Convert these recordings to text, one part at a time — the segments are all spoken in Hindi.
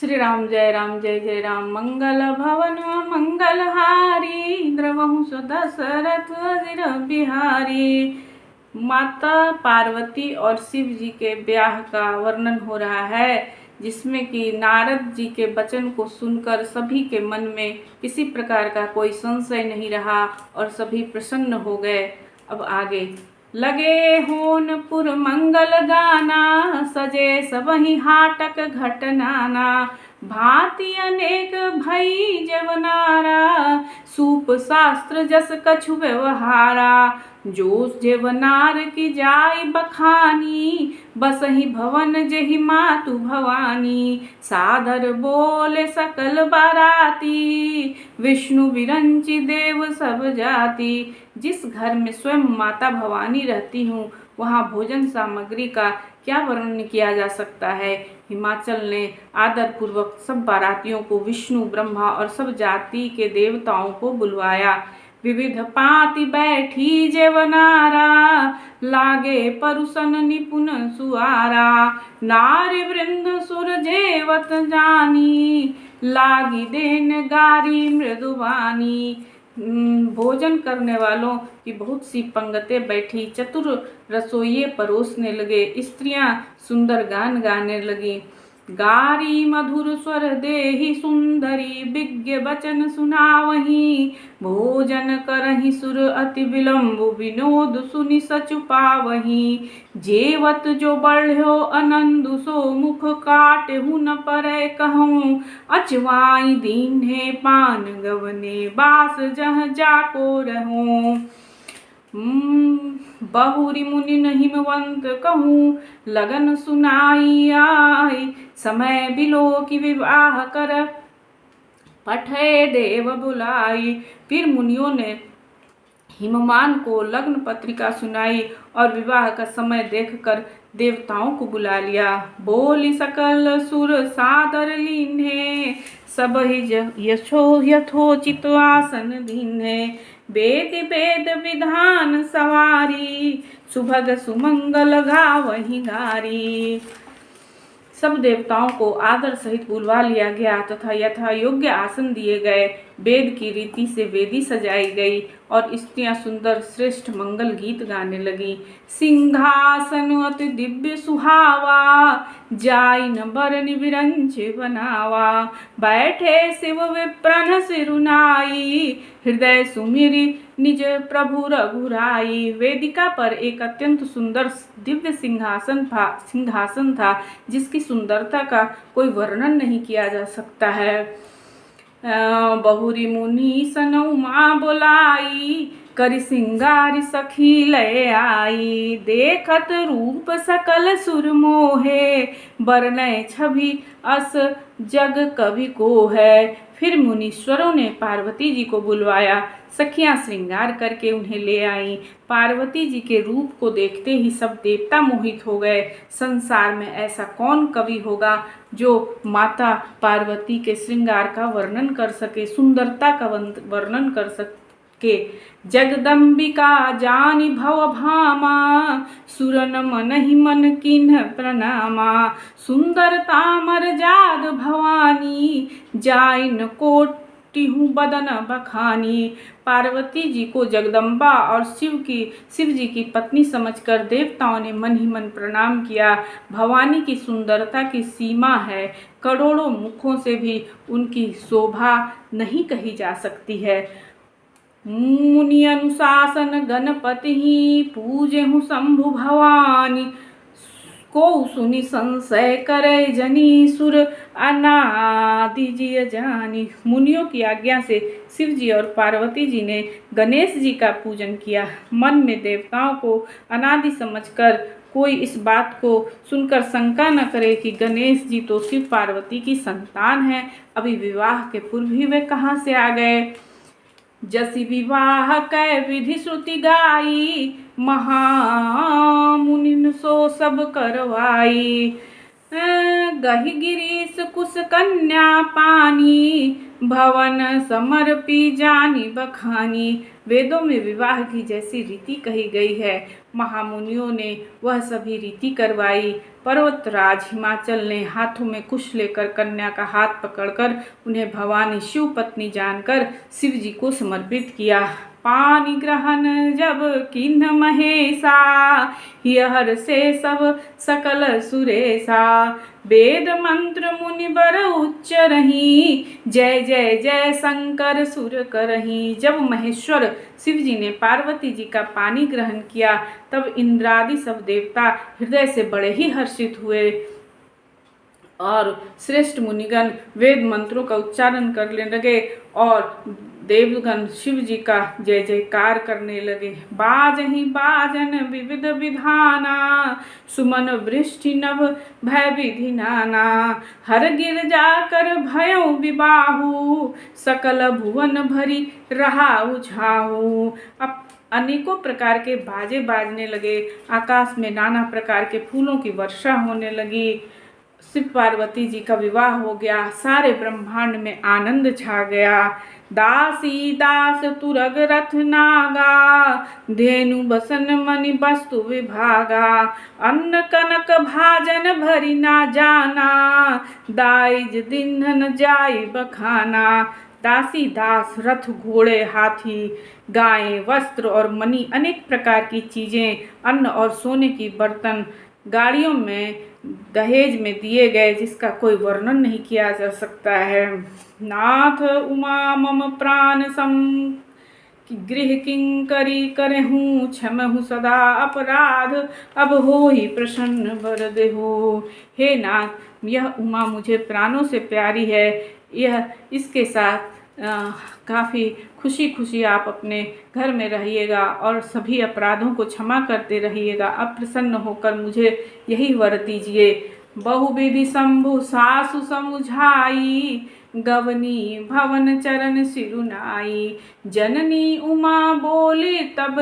श्री राम जय जय राम। मंगल भवन मंगलहारी, द्रवहु दशरथ अजिर बिहारी। माता पार्वती और शिव जी के ब्याह का वर्णन हो रहा है, जिसमें कि नारद जी के वचन को सुनकर सभी के मन में किसी प्रकार का कोई संशय नहीं रहा और सभी प्रसन्न हो गए। अब आगे लगे होनपुर मंगल गाना, सजे सबहि हाटक घटनाना। भांति अनेक भई जवनारा, सूप शास्त्र जस कछु व्यवहारा। जो जेवनार की जाय बखानी, बसहि भवन जेहि मातु भवानी। सादर बोले सकल बाराती, विष्णु विरंचि देव सब जाति। जिस घर में स्वयं माता भवानी रहती हूँ, वहाँ भोजन सामग्री का क्या वर्णन किया जा सकता है। हिमाचल ने आदर पूर्वक सब बारातियों को, विष्णु ब्रह्मा और सब जाति के देवताओं को बुलवाया। विविध पाति बैठी जेवनारा, लागे परुसन निपुण सुआरा। नारी वृंद सुर जेवत जानी, लागी देन गारी मृदुवानी। भोजन करने वालों की बहुत सी पंगतें बैठी, चतुर रसोइये परोसने लगे, स्त्रियां सुंदर गान गाने लगी। गारी मधुर स्वर देहि सुंदरी, विज्ञ वचन सुनावही। भोजन करहि सुर अति विलंब, विनोद सुनि सचु पावही। जेवत जो बढ़्यो आनंद, सो मुख काटहु न परै कहूँ। अचवाई दीन्हे पान गवने, बास जह जाको रहूँ। बहुरी मुनि हिमवंत कहूँ, लगन सुनाई आई। समय बिलो की विवाह कर, पठे देव बुलाई। फिर मुनियों ने हिमवान को लग्न पत्रिका सुनाई और विवाह का समय देखकर देवताओं को बुला लिया। बोली सकल सुर सादर लीन्हे, सब यथोचित आसन दीन्हे। वेद वेद विधान सवारी, सुभग सुमंगल गावहि गारी। सब देवताओं को आदर सहित बुलवा लिया गया तथा यथा योग्य आसन दिए गए। वेद की रीति से वेदी सजाई गई और स्त्रियां सुंदर श्रेष्ठ मंगल गीत गाने लगी। सिंहासन अति दिव्य सुहावा, जाई न बरनि विरंच बनावा। बैठे शिव विप्रन सिरुनाई, हृदय सुमिरि निज प्रभु रघुराई। वेदिका पर एक अत्यंत सुंदर दिव्य सिंहासन था, जिसकी सुंदरता का कोई वर्णन नहीं किया जा सकता है। बहुरी मुनि सन उमा बोलाई, करि सिंगारी सखी लय आई। देखत रूप सकल सुर मोहे, बरनय छवि अस जग कवि को है। फिर मुनीश्वरों ने पार्वती जी को बुलवाया। सखियां श्रृंगार करके उन्हें ले आईं। पार्वती जी के रूप को देखते ही सब देवता मोहित हो गए। संसार में ऐसा कौन कवि होगा जो माता पार्वती के श्रृंगार का वर्णन कर सके, सुंदरता का वर्णन कर सके। जगदम्बिका जानि भव भामा, सुरन मनहि मन किन्ह प्रणामा। सुंदरता मर्याद भवानी, जाय न कोटिहु बदन बखानी। पार्वती जी को जगदम्बा और शिव जी की पत्नी समझकर देवताओं ने मन ही मन प्रणाम किया। भवानी की सुंदरता की सीमा है, करोड़ों मुखों से भी उनकी शोभा नहीं कही जा सकती है। मुनि अनुशासन गणपति पूजेहु शंभु भवानी, को सुनि संशय करे जनी, सुर अनादि जिय जानी। मुनियों की आज्ञा से शिव जी और पार्वती जी ने गणेश जी का पूजन किया। मन में देवताओं को अनादि समझकर कोई इस बात को सुनकर शंका न करे कि गणेश जी तो शिव पार्वती की संतान है, अभी विवाह के पूर्व ही वे कहाँ से आ गए। जसि विवाह कै विधि श्रुति गाई, महामुनिन सो सब करवाई। गहि गिरीश कुश कन्या पानी, भवन समर्पी जानी बखानी। वेदों में विवाह की जैसी रीति कही गई है, महामुनियों ने वह सभी रीति करवाई। पर्वतराज हिमाचल ने हाथों में कुश लेकर कन्या का हाथ पकड़कर उन्हें भवानी शिव पत्नी जानकर शिव जी को समर्पित किया। पानी ग्रहण जब किन्ह महेशा, हियहर से सब सकल सुरेशा। वेद मंत्र मुनि बर उच्च रही, जय जय जय शंकर सुर करही। जब महेश्वर शिव जी ने पार्वती जी का पानी ग्रहण किया, तब इंद्रादि सब देवता हृदय से बड़े ही हर्षित हुए और श्रेष्ठ मुनिगण वेद मंत्रों का उच्चारण करने लगे और देवगण शिव जी का जय जयकार करने लगे। बाजहि बाजन विविध विधाना, सुमन वृष्टि नभ भय विधि नाना। हर गिर जाकर भयो विबाहु, सकल भुवन भरी रहा उछाहु। अब अनेकों प्रकार के बाजे बाजने लगे, आकाश में नाना प्रकार के फूलों की वर्षा होने लगी। शिव पार्वती जी का विवाह हो गया, सारे ब्रह्मांड में आनंद छा गया। दासी दास तुरग रथ नागा, धेनु बसन मणि वस्तु विभागा। अन्न कनक भाजन भरी ना जाना, दाइज दिन्हन जाई बखाना। दासी दास रथ घोड़े हाथी गायें वस्त्र और मणि अनेक प्रकार की चीजें, अन्न और सोने की बर्तन गाड़ियों में दहेज में दिए गए, जिसका कोई वर्णन नहीं किया जा सकता है। नाथ उमा मम प्राण सम, गृह किंकरी करहूँ क्षमहु सदा अपराध। अब हो ही प्रसन्न वर देहु। हे नाथ, यह उमा मुझे प्राणों से प्यारी है, इसके साथ काफ़ी खुशी खुशी आप अपने घर में रहिएगा और सभी अपराधों को क्षमा करते रहिएगा। अब प्रसन्न होकर मुझे यही वर दीजिए। बहुविधि शंभु सासु समुझाई, गवनी भवन चरण सिरुनाई। जननी उमा बोली तब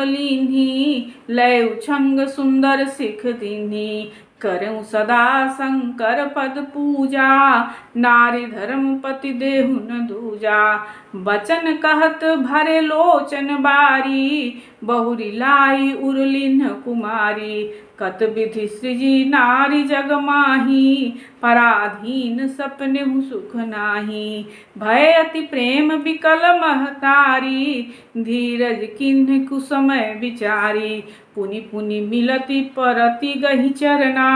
लीन्ही, लय उछंग सुंदर सिख दीन्ही। करऊं सदा शंकर पद पूजा, नारी धर्म पति देहु न दूजा। बचन कहत भरे लोचन बारी, बहुरी लाई उर्लिन कुमारी। कत विधि सृजी नारी जग माही, पराधीन सपने सुख नाही। भय अति प्रेम विकल महतारी, धीरज किन्ह कुसमय विचारी। पुनि पुनि मिलति परति गहि चरना,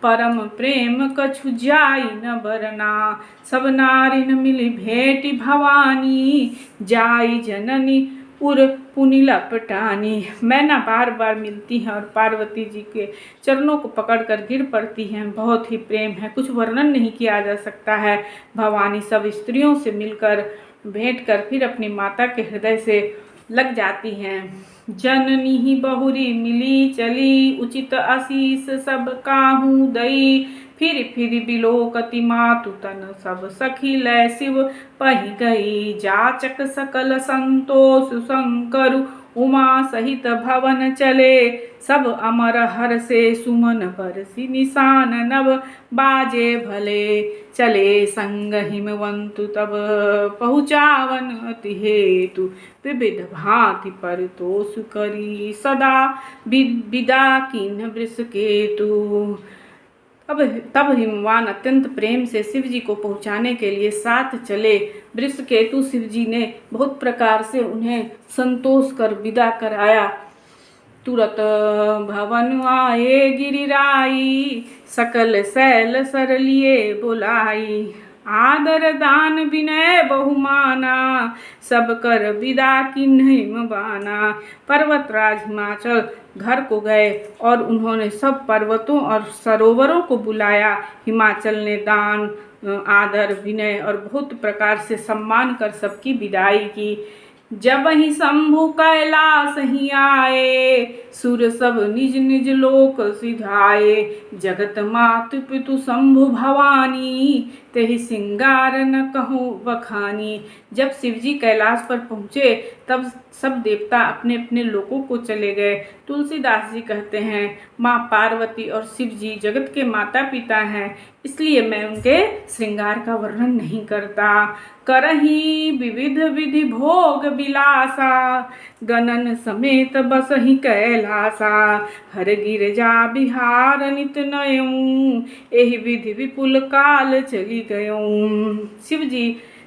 परम प्रेम कछु जाई न बरना। सब नारिन मिली भेंटि भवानी, जाई जननी उर पुनि लपटानी। मैना बार बार मिलती हैं और पार्वती जी के चरणों को पकड़कर गिर पड़ती हैं। बहुत ही प्रेम है, कुछ वर्णन नहीं किया जा सकता है। भवानी सब स्त्रियों से मिलकर भेंट कर फिर अपनी माता के हृदय से लग जाती हैं। जननी ही बहुरी मिली चली, उचित आशीष सब काहू दई। फिर बिलोकति मातु तन, सब सखी लय शिव पहि गई। जाचक सकल संतोष शंकर, उमा सहित भवन चले। सब अमर हर से सुमन बरसी, निशान नभ बाजे भले। चले संग हिमवंतु तब, पहुँचावन अति हेतु। विविध भांति परितोष करी, सदा विदा किन्ह वृषकेतु। तब हिमवान अत्यंत प्रेम से शिव जी को पहुँचाने के लिए साथ चले। वृषकेतु शिव जी ने बहुत प्रकार से उन्हें संतोष कर विदा कराया। तुरत भवन आए गिरिराई, सकल शैल सर लिए बुलाई। आदर दान विनय बहुमाना, सब कर विदा किन्ह हिमवाना। पर्वतराज हिमाचल घर को गए और उन्होंने सब पर्वतों और सरोवरों को बुलाया। हिमाचल ने दान आदर विनय और बहुत प्रकार से सम्मान कर सबकी विदाई की। जब ही शंभु कैलाश ही आए, सुर सब निज निज लोक सिधाए। जगत मातु पितु शंभु भवानी, तेहि सिंगार न कहूँ बखानी। जब शिवजी कैलाश पर पहुँचे तब सब देवता अपने अपने लोकों को चले गए। तुलसीदास जी कहते हैं, माँ पार्वती और शिव जी जगत के माता पिता हैं, इसलिए मैं उनके श्रृंगार का वर्णन नहीं करता। करही विविध विधि भोग विलासा, गणन समेत बसहि कैलासा। हर गिरजा बिहार नित नयऊं, एहि विधि विपुल काल चली गयऊं।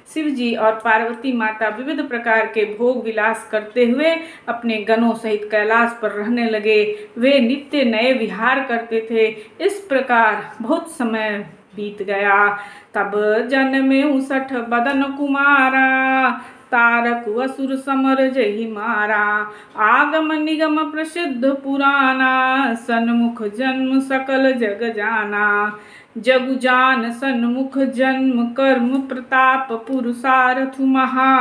शिव जी और पार्वती माता विविध प्रकार के भोग विलास करते हुए अपने गणों सहित कैलाश पर रहने लगे। वे नित्य नए विहार करते थे। इस प्रकार बहुत समय बीत गया। तब जन्मे 59 बदन कुमारा, तारक असुर समर जहि मारा। आगम निगम प्रसिद्ध पुराना, सन्मुख जन्म सकल जग जाना। जगु जान सन्मुख जन्म कर्म प्रताप पुरुषार्थ महा।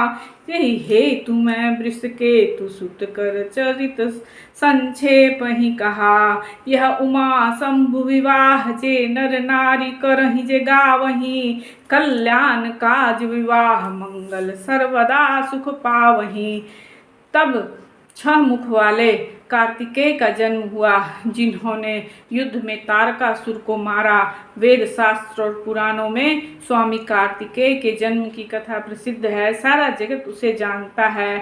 यही हेतु मैं वृषकेतु सुत कर चरित संक्षेप ही कहा। यह उमा शंभु विवाह जे नर नारी करहि जे गावही। कल्याण काज विवाह मंगल सर्वदा सुख पावही। तब 6 मुख वाले कार्तिकेय का जन्म हुआ, जिन्होंने युद्ध में तारकासुर को मारा। वेद शास्त्र और पुराणों में स्वामी कार्तिकेय के जन्म की कथा प्रसिद्ध है, सारा जगत उसे जानता है।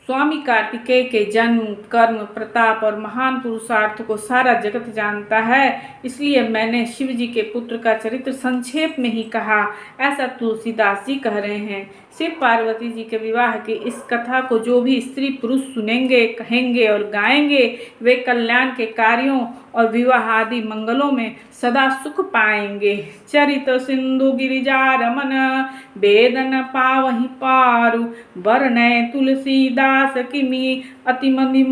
स्वामी कार्तिकेय के जन्म कर्म प्रताप और महान पुरुषार्थ को सारा जगत जानता है, इसलिए मैंने शिव जी के पुत्र का चरित्र संक्षेप में ही कहा, ऐसा तुलसीदास जी कह रहे हैं। शिव पार्वती जी के विवाह की इस कथा को जो भी स्त्री पुरुष सुनेंगे, कहेंगे और गाएंगे, वे कल्याण के कार्यों और विवाह आदि मंगलों में सदा सुख पाएंगे। चरित सिंधु गिरिजा रमन, वेदन पावहि पारु। वर्णय तुलसीदास किमि, अतिमति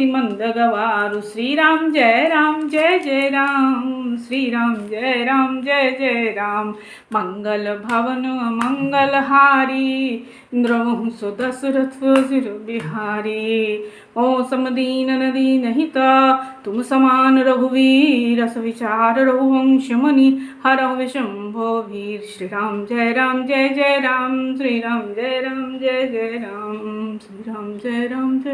मंद गवारु। श्री राम जय राम जय जय राम, श्री राम जय राम जय जय राम। मंगल भवन मंगल हारी, इंद्रवहु सो दशरथ सिर बिहारी। ओ समदीन दीन हिता, तुम समान रघुवीर। रस विचार रघुवंश मुनि, हरहु विशंभो वीर। श्री राम जय जय राम, श्री राम जय जय राम, श्री राम जय राम जय।